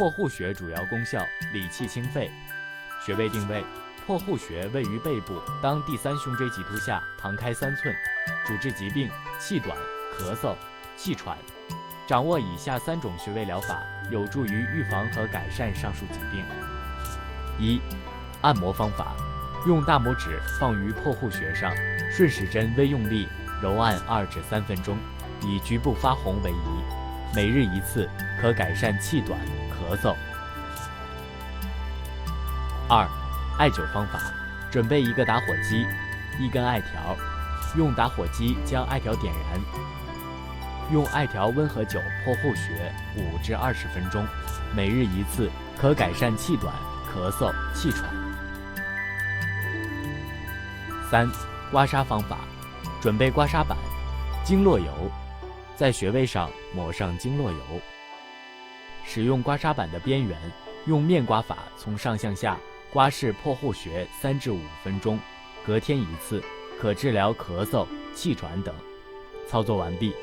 破户穴主要功效：理气清肺。穴位定位：破户穴位于背部，当第三胸椎棘突下，旁开3寸，主治疾病气短、咳嗽、气喘。掌握以下3种穴位疗法，有助于预防和改善上述疾病。1、按摩方法：用大拇指放于破户穴上，顺时针微用力揉按2至3分钟，以局部发红为宜，每日1次，可改善气短、咳嗽。2、艾灸方法：准备一个打火机，1根艾条，用打火机将艾条点燃，用艾条温和灸破户穴5至20分钟，每日1次，可改善气短、咳嗽、气喘。3、刮痧方法：准备刮痧板、经络油，在穴位上抹上经络油，使用刮痧板的边缘，用面刮法从上向下刮拭破户穴3至5分钟，隔天1次，可治疗咳嗽、气喘等。操作完毕。